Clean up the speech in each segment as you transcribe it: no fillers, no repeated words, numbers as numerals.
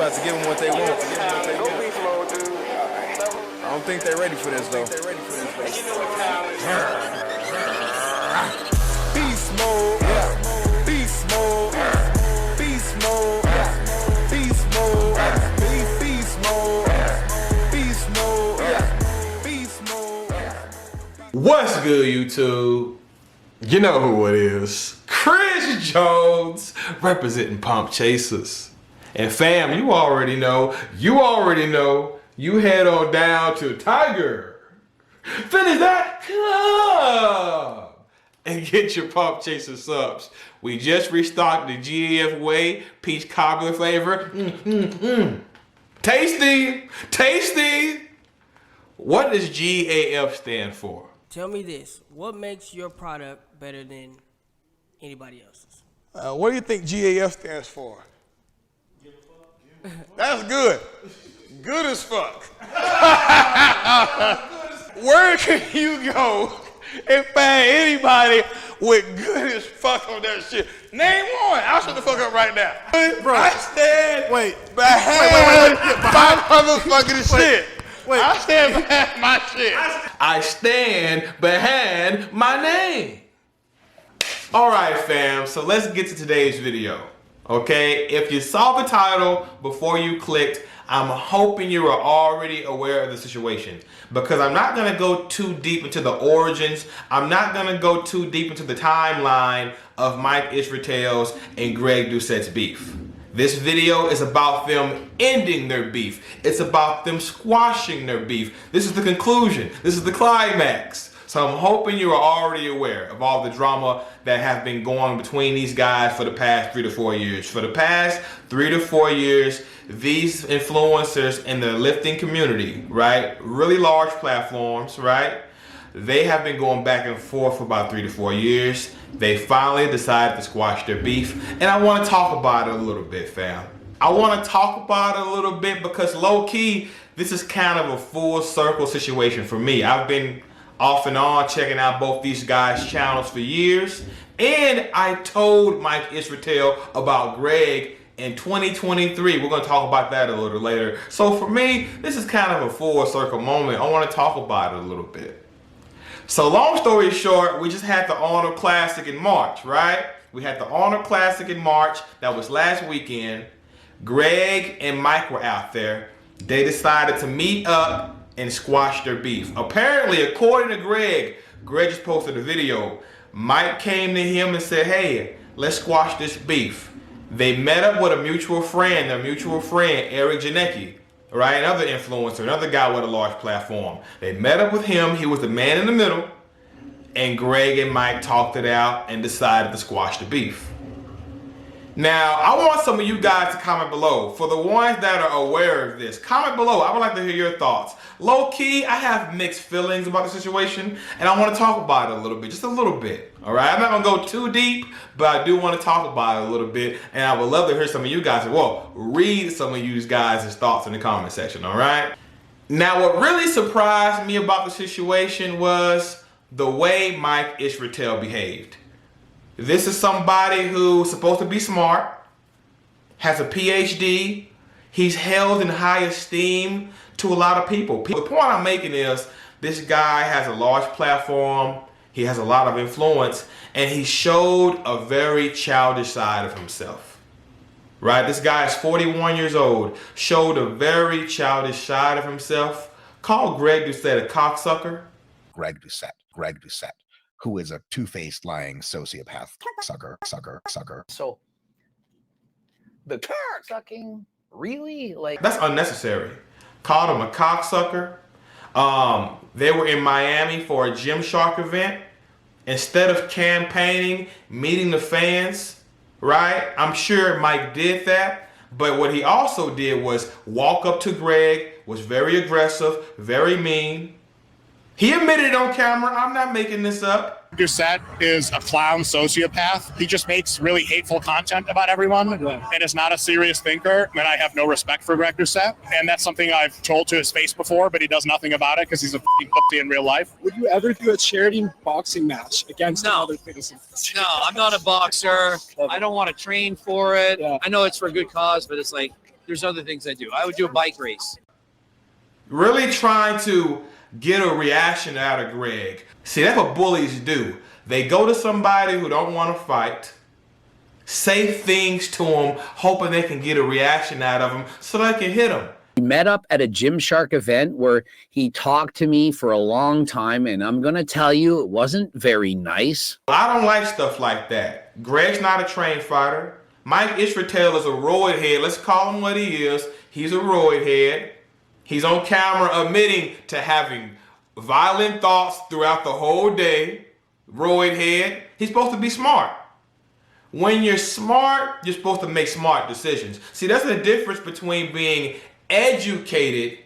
about to give them what they want. Go Beastmode, dude. I don't think they're ready for this, though. Beast mode, beast mode, beast mode, beast mode, beast mode, beast mode, beast mode. What's good, YouTube? You know who it is. Chris Jones, representing Pump Chasers. And fam, you already know, you head on down to Tiger. Finish that club and get your Pump Chaser subs. We just restocked the GAF Way peach cobbler flavor. Tasty, tasty. What does GAF stand for? Tell me this, what makes your product better than anybody else's? What do you think GAF stands for? That's good. Good as fuck. Where can you go and find anybody with good as fuck on that shit? Name one. I'll shut the fuck up right now. Bro, I stand behind my motherfucking shit. I stand behind my shit. I stand behind my name. All right, fam, so let's get to today's video, okay? If you saw the title before you clicked, I'm hoping you are already aware of the situation because I'm not gonna go too deep into the origins. I'm not gonna go too deep into the timeline of Mike Israetel's and Greg Doucette's beef. This video is about them ending their beef. It's about them squashing their beef. This is the conclusion. This is the climax. So I'm hoping you are already aware of all the drama that have been going between these guys for the past 3 to 4 years. For the past 3 to 4 years, these influencers in the lifting community, right? Really large platforms, right? They have been going back and forth for about 3 to 4 years. They finally decided to squash their beef. And I want to talk about it a little bit, fam. I want to talk about it a little bit because low-key, this is kind of a full circle situation for me. I've been off and on checking out both these guys' channels for years. And I told Mike Israetel about Greg in 2023. We're going to talk about that a little later. So for me, this is kind of a full circle moment. I want to talk about it a little bit. So long story short, we just had the Honor Classic in March, right? We had the Honor Classic in March. That was last weekend. Greg and Mike were out there. They decided to meet up and squash their beef. Apparently, according to Greg just posted a video. Mike came to him and said, hey, let's squash this beef. They met up with a mutual friend, Eric Janiki, right? Another influencer, another guy with a large platform. They met up with him. He was the man in the middle. And Greg and Mike talked it out and decided to squash the beef. Now, I want some of you guys to comment below. For the ones that are aware of this, comment below. I would like to hear your thoughts. Low key, I have mixed feelings about the situation, and I want to talk about it a little bit, just a little bit. All right, I'm not gonna go too deep, but I do want to talk about it a little bit, and I would love to hear some of you guys, read some of you guys' thoughts in the comment section, all right? Now, what really surprised me about the situation was the way Mike Israetel behaved. This is somebody who's supposed to be smart, has a PhD, he's held in high esteem to a lot of people. The point I'm making is this guy has a large platform, he has a lot of influence, and he showed a very childish side of himself. Right? This guy is 41 years old, showed a very childish side of himself, called Greg Doucette a cocksucker. Greg Doucette, who is a two-faced lying sociopath. Sucker. So the cock sucking, really? Like, that's unnecessary. Called him a cocksucker. They were in Miami for a Gymshark event. Instead of campaigning, meeting the fans, right? I'm sure Mike did that. But what he also did was walk up to Greg, was very aggressive, very mean. He admitted it on camera. I'm not making this up. Doucette is a clown sociopath. He just makes really hateful content about everyone and is not a serious thinker. And I have no respect for Greg Doucette. And that's something I've told to his face before, but he does nothing about it because he's a f***ing pussy in real life. Would you ever do a charity boxing match against another citizens? no, I'm not a boxer. I don't want to train for it. Yeah. I know it's for a good cause, but it's like, there's other things I do. I would do a bike race. Really trying to get a reaction out of Greg. See, that's what bullies do. They go to somebody who don't want to fight, say things to them, hoping they can get a reaction out of them so they can hit them. We met up at a Gymshark event where he talked to me for a long time, and I'm going to tell you, it wasn't very nice. I don't like stuff like that. Greg's not a trained fighter. Mike Israetel is a roid head. Let's call him what he is. He's a roid head. He's on camera admitting to having violent thoughts throughout the whole day. Roid head. He's supposed to be smart. When you're smart, you're supposed to make smart decisions. See, that's the difference between being educated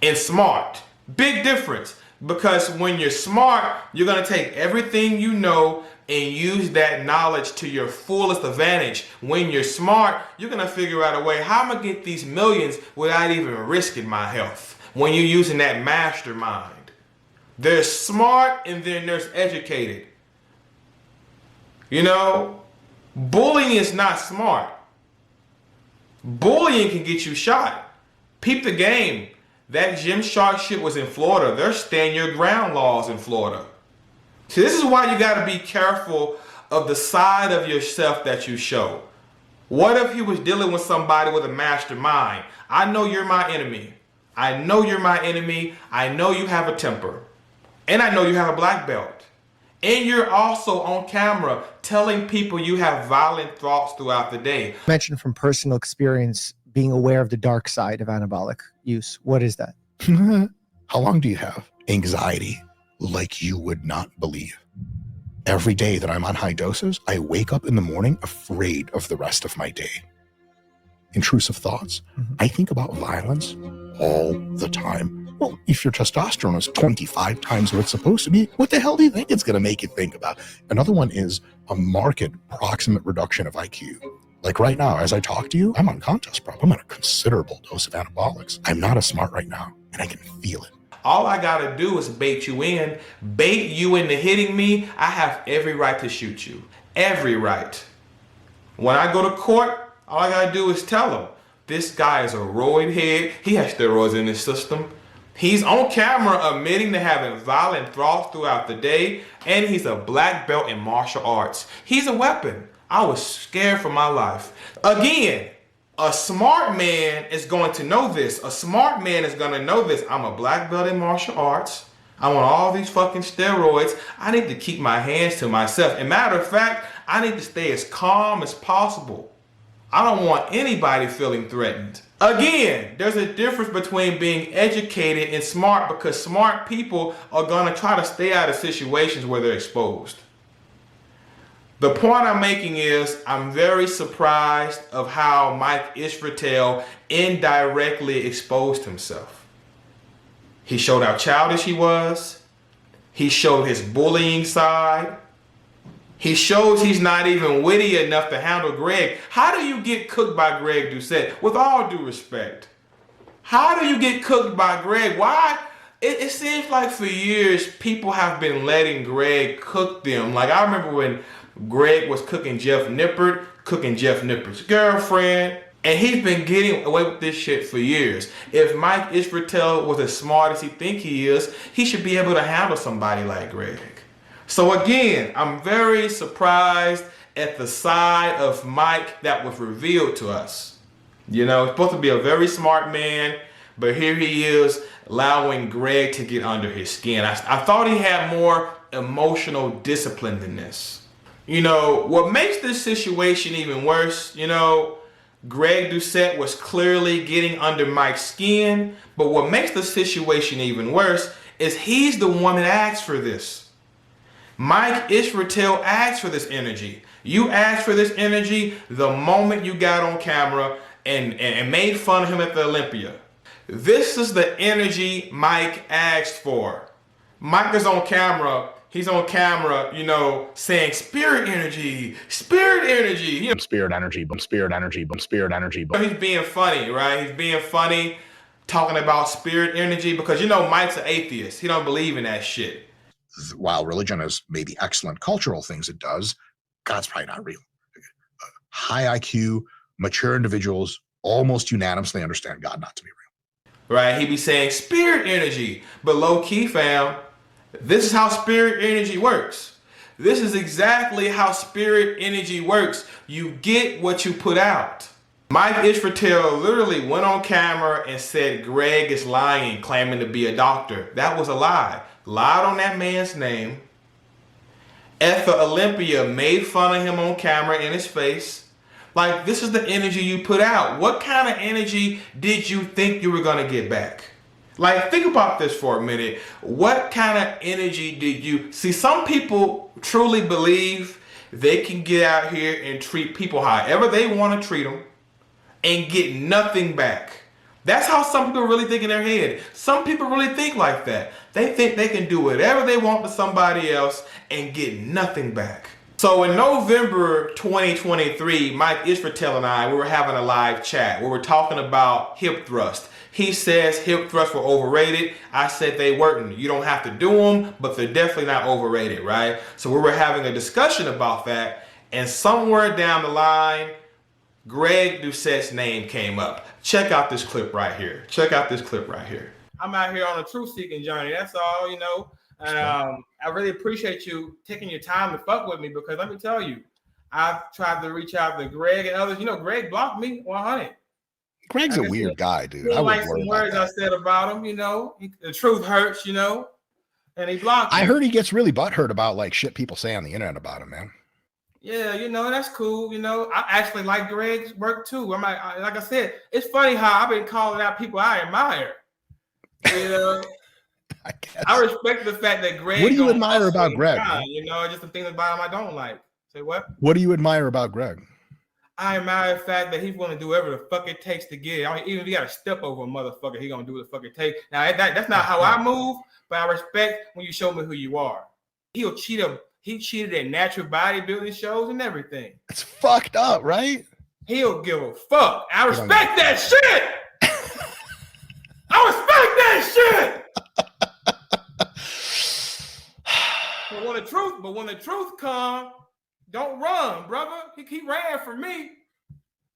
and smart. Big difference. Because when you're smart, you're going to take everything you know and use that knowledge to your fullest advantage. When you're smart, you're going to figure out a way how I'm going to get these millions without even risking my health. When you're using that mastermind. There's smart and then there's educated. You know, bullying is not smart. Bullying can get you shot. Peep the game. That Gymshark shit was in Florida. There's stand your ground laws in Florida. See, this is why you got to be careful of the side of yourself that you show. What if he was dealing with somebody with a mastermind? I know you're my enemy. I know you're my enemy. I know you have a temper. And I know you have a black belt. And you're also on camera telling people you have violent thoughts throughout the day. Mentioned from personal experience being aware of the dark side of anabolic use. What is that? How long do you have? Anxiety like you would not believe. Every day that I'm on high doses, I wake up in the morning afraid of the rest of my day. Intrusive thoughts. I think about violence all the time. Well, if your testosterone is 25 times what it's supposed to be, what the hell do you think it's going to make you think about? Another one is a marked proximate reduction of IQ. Like right now, as I talk to you, I'm on contest prep. I'm on a considerable dose of anabolics. I'm not as smart right now, and I can feel it. All I got to do is bait you into hitting me. I have every right to shoot you. Every right. When I go to court, all I got to do is tell them, this guy is a roid head. He has steroids in his system. He's on camera admitting to having violent thoughts throughout the day, and he's a black belt in martial arts. He's a weapon. I was scared for my life. Again, a smart man is going to know this. A smart man is going to know this. I'm a black belt in martial arts. I'm on all these fucking steroids. I need to keep my hands to myself. And matter of fact, I need to stay as calm as possible. I don't want anybody feeling threatened. Again, there's a difference between being educated and smart, because smart people are going to try to stay out of situations where they're exposed. The point I'm making is I'm very surprised of how Mike Israetel indirectly exposed himself. He showed how childish he was. He showed his bullying side. He shows he's not even witty enough to handle Greg. How do you get cooked by Greg Doucette? With all due respect. How do you get cooked by Greg? Why? It seems like for years people have been letting Greg cook them. Like I remember when Greg was cooking Jeff Nippert, cooking Jeff Nippert's girlfriend. And he's been getting away with this shit for years. If Mike Israetel was as smart as he thinks he is, he should be able to handle somebody like Greg. So again, I'm very surprised at the side of Mike that was revealed to us. You know, he's supposed to be a very smart man, but here he is allowing Greg to get under his skin. I thought he had more emotional discipline than this. You know, what makes this situation even worse, you know, Greg Doucette was clearly getting under Mike's skin, but what makes the situation even worse is he's the one that asked for this. Mike Israetel asked for this energy. You asked for this energy the moment you got on camera and made fun of him at the Olympia. This is the energy Mike asked for. Mike is on camera. He's on camera, you know, saying spirit energy, spirit energy. You know, Spirit energy, spirit energy, spirit energy. he's being funny, right? He's being funny, talking about spirit energy, because, you know, Mike's an atheist. He don't believe in that shit. While religion has maybe excellent cultural things it does, God's probably not real. High IQ, mature individuals almost unanimously understand God not to be real. Right? He be saying spirit energy, but low key, fam, this is how spirit energy works. This is exactly how spirit energy works. You get what you put out. Mike Israetel literally went on camera and said Greg is lying, claiming to be a doctor. That was a lie. Lied on that man's name. Etha Olympia made fun of him on camera in his face. Like, this is the energy you put out. What kind of energy did you think you were going to get back? Like, think about this for a minute. What kind of energy did you see? Some people truly believe they can get out here and treat people however they want to treat them and get nothing back. That's how some people really think in their head. Some people really think like that. They think they can do whatever they want to somebody else and get nothing back. So in November 2023, Mike Israetel and I, we were having a live chat. We were talking about hip thrust. He says hip thrusts were overrated. I said they weren't. You don't have to do them, but they're definitely not overrated, right? So we were having a discussion about that, and somewhere down the line, Greg Doucette's name came up. Check out this clip right here. Check out this clip right here. I'm out here on a truth-seeking journey. That's all, you know. And I really appreciate you taking your time to fuck with me, because let me tell you, I've tried to reach out to Greg and others. You know, Greg blocked me 100. Greg's a weird guy, dude. He like some words I said about him, you know. The truth hurts, you know. And he blocked me. I heard he gets really butthurt about like shit people say on the internet about him, man. Yeah, you know, that's cool. You know, I actually like Greg's work too. I'm like I said, it's funny how I've been calling out people I admire. You know, I respect the fact that Greg. What do you admire about Greg? You know, just the things about him I don't like. Say what? What do you admire about Greg? I admire the fact that he's going to do whatever the fuck it takes to get it. I mean, even if he got to step over a motherfucker, he going to do what the fuck it takes. Now, that's not how I move, but I respect when you show me who you are. He'll cheat him. He cheated at natural bodybuilding shows and everything. It's fucked up, right? He'll give a fuck. I respect that shit. I respect that shit. But when the truth comes, don't run, brother. He ran for me.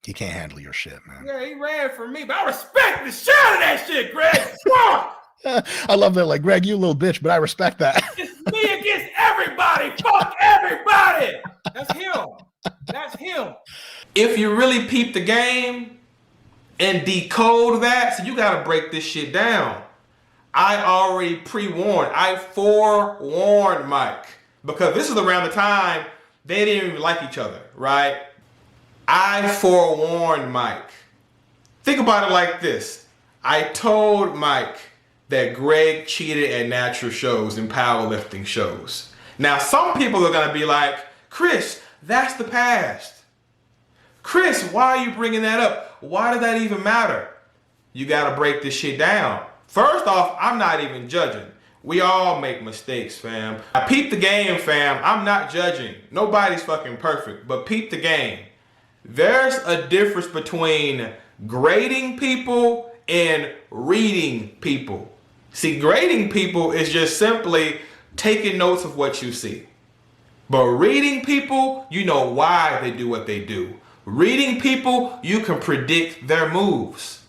He can't handle your shit, man. Yeah, he ran for me, but I respect the shit out of that shit, Greg. Fuck. I love that. Like, Greg, you little bitch, but I respect that. It's me against everybody. Fuck everybody. That's him. That's him. If you really peep the game and decode that, so you got to break this shit down. I already pre-warned. I forewarned Mike, because this is around the time they didn't even like each other, right? I forewarned Mike. Think about it like this. I told Mike that Greg cheated at natural shows and powerlifting shows. Now, some people are going to be like, Chris, that's the past. Chris, why are you bringing that up? Why does that even matter? You got to break this shit down. First off, I'm not even judging. We all make mistakes, fam. I peep the game, fam. I'm not judging. Nobody's fucking perfect, but peep the game. There's a difference between grading people and reading people. See, grading people is just simply taking notes of what you see. But reading people, you know why they do what they do. Reading people, you can predict their moves.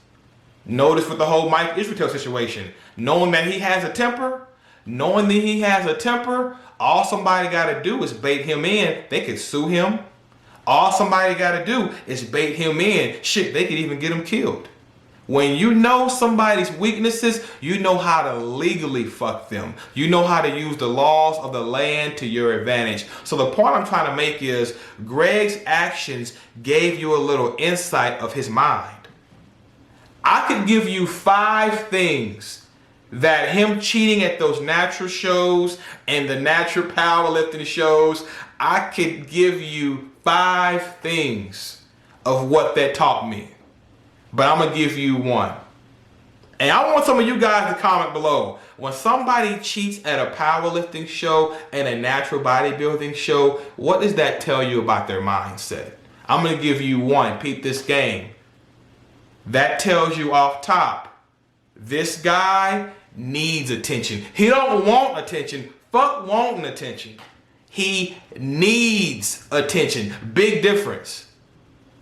Notice with the whole Mike Israetel situation, knowing that he has a temper, all somebody got to do is bait him in. They could sue him. All somebody got to do is bait him in. Shit, they could even get him killed. When you know somebody's weaknesses, you know how to legally fuck them. You know how to use the laws of the land to your advantage. So the point I'm trying to make is Greg's actions gave you a little insight of his mind. I could give you 5 things that him cheating at those natural shows and the natural powerlifting shows, I could give you 5 things of what that taught me. But I'm going to give you 1. And I want some of you guys to comment below. When somebody cheats at a powerlifting show and a natural bodybuilding show, what does that tell you about their mindset? I'm going to give you 1. Peep this game. That tells you off top, this guy needs attention. He don't want attention. Fuck wanting attention. He needs attention. Big difference.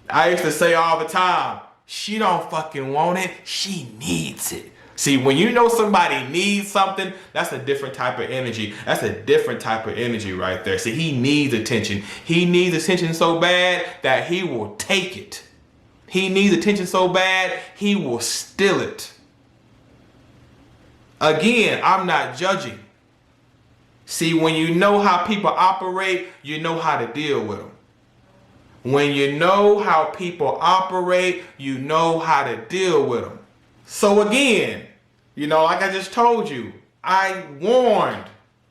I used to say all the time, She don't fucking want it. She needs it. See, when you know somebody needs something, that's a different type of energy. That's a different type of energy right there. See, he needs attention. He needs attention so bad that he will take it. He needs attention so bad, he will steal it. Again, I'm not judging. See, when you know how people operate, you know how to deal with them. When you know how people operate, you know how to deal with them. So again, you know, like I just told you, I warned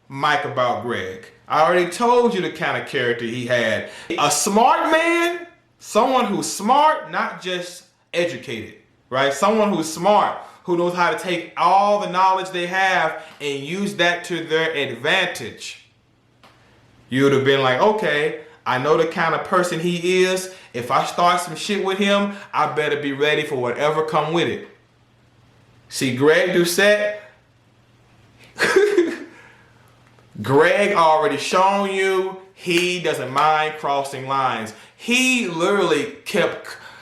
Mike about Greg. I already told you the kind of character he had. A smart man, someone who's smart, not just educated, right? Someone who's smart, who knows how to take all the knowledge they have and use that to their advantage. You would have been like, okay, I know the kind of person he is. If I start some shit with him, I better be ready for whatever come with it. See, Greg Doucette, Greg already shown you he doesn't mind crossing lines. He literally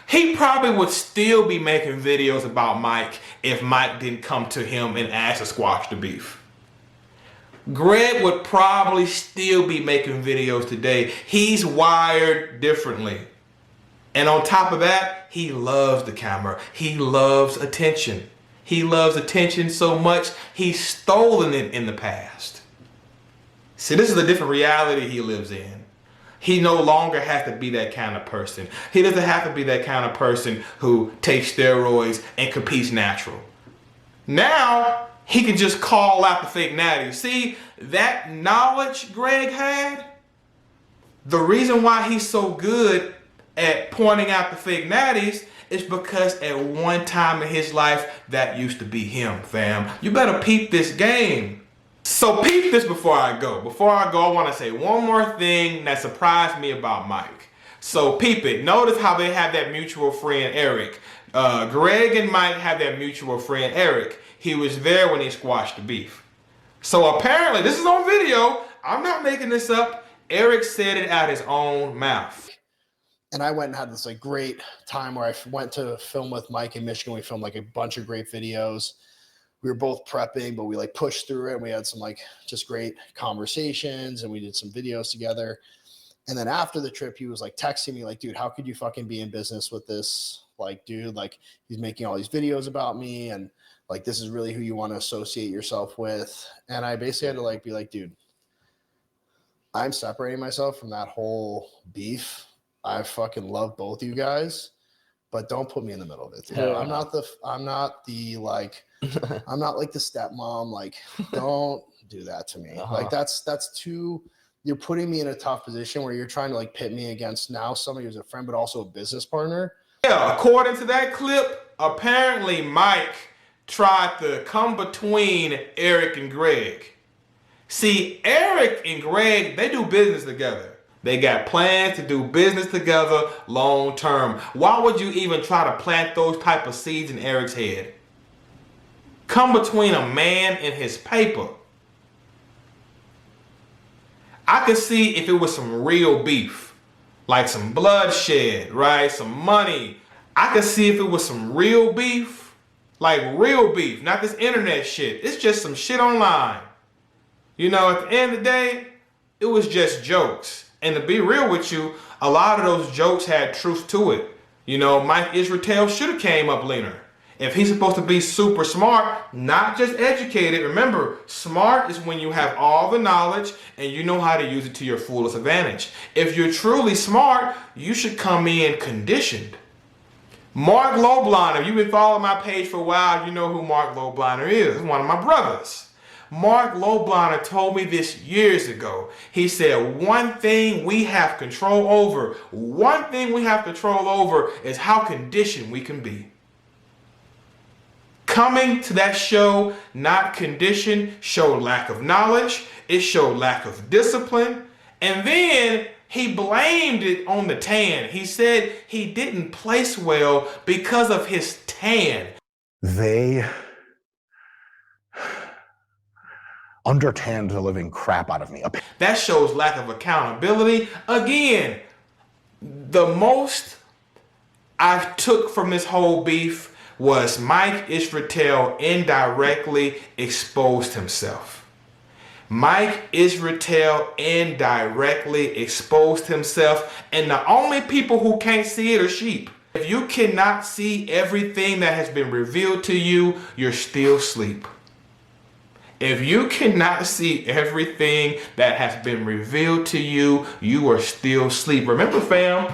he probably would still be making videos about Mike if Mike didn't come to him and ask to squash the beef. Greg would probably still be making videos today. He's wired differently. And on top of that, he loves the camera. He loves attention. He loves attention so much, he's stolen it in the past. See, this is a different reality he lives in. He no longer has to be that kind of person. He doesn't have to be that kind of person who takes steroids and competes natural. Now, he can just call out the fake natties. See, that knowledge Greg had, the reason why he's so good at pointing out the fake natties is because at one time in his life, that used to be him, fam. You better peep this game. So peep this before I go. Before I go, I want to say one more thing that surprised me about Mike. So peep it. Notice how they have that mutual friend, Eric. Greg and Mike have that mutual friend, Eric. He was there when he squashed the beef. So apparently, this is on video. I'm not making this up. Eric said it out his own mouth. And I went and had this like great time where I went to film with Mike in Michigan. We filmed like a bunch of great videos. We were both prepping, but we like pushed through it. And we had some like just great conversations and we did some videos together. And then after the trip, he was like texting me like, dude, how could you fucking be in business with this? Like, dude, like he's making all these videos about me. And like, this is really who you want to associate yourself with. And I basically had to like, be like, dude, I'm separating myself from that whole beef. I fucking love both you guys, but don't put me in the middle of it. Dude. I'm not the like, I'm not like the stepmom. Like, don't do that to me. Like that's too, you're putting me in a tough position where you're trying to like pit me against now somebody who's a friend, but also a business partner. Yeah, according to that clip, apparently Mike tried to come between Eric and Greg. See, Eric and Greg, they do business together. They got plans to do business together long term. Why would you even try to plant those type of seeds in Eric's head? Come between a man and his paper. I could see if it was some real beef, like some bloodshed, right? Some money. I could see if it was some real beef, like real beef, not this internet shit. It's just some shit online. You know, at the end of the day, it was just jokes. And to be real with you, a lot of those jokes had truth to it. You know, Mike Israetel should have came up leaner. If he's supposed to be super smart, not just educated, remember, smart is when you have all the knowledge and you know how to use it to your fullest advantage. If you're truly smart, you should come in conditioned. Mark Lobliner, you've been following my page for a while, you know who Mark Lobliner is, one of my brothers. Mark Lobliner told me this years ago. He said, one thing we have control over, is how conditioned we can be. Coming to that show, not conditioned, showed lack of knowledge. It showed lack of discipline. And then he blamed it on the tan. He said he didn't place well because of his tan. They undertanned the living crap out of me. That shows lack of accountability. Again, the most I took from this whole beef was Mike Israetel indirectly exposed himself. Mike Israetel indirectly exposed himself, and the only people who can't see it are sheep. If you cannot see everything that has been revealed to you, you're still asleep. If you cannot see everything that has been revealed to you, you are still asleep. Remember, fam,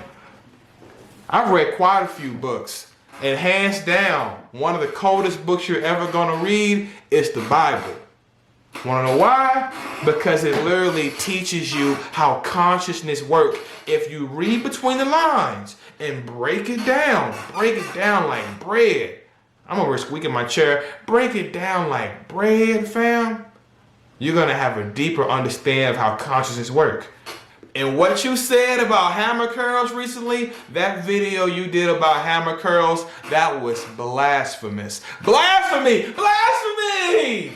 I've read quite a few books, and hands down, one of the coldest books you're ever gonna read is the Bible. Wanna know why? Because it literally teaches you how consciousness works. If you read between the lines and break it down like bread. I'm over here squeaking my chair. Break it down like bread, fam. You're gonna have a deeper understanding of how consciousness works. And what you said about hammer curls recently, that video you did about hammer curls, that was blasphemous. Blasphemy! Blasphemy!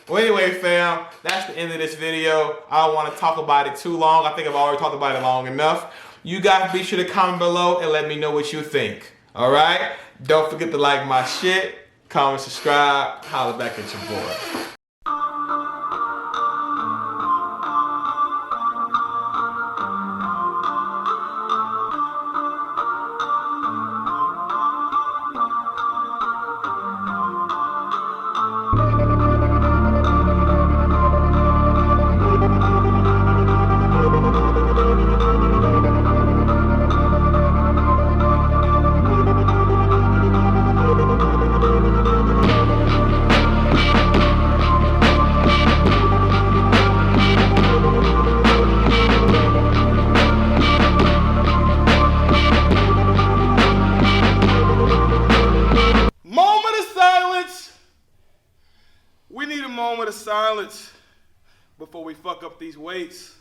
Well, anyway, fam, that's the end of this video. I don't want to talk about it too long. I think I've already talked about it long enough. You guys be sure to comment below and let me know what you think. All right? Don't forget to like my shit, comment, subscribe, holla back at your boy. We need a moment of silence before we fuck up these weights.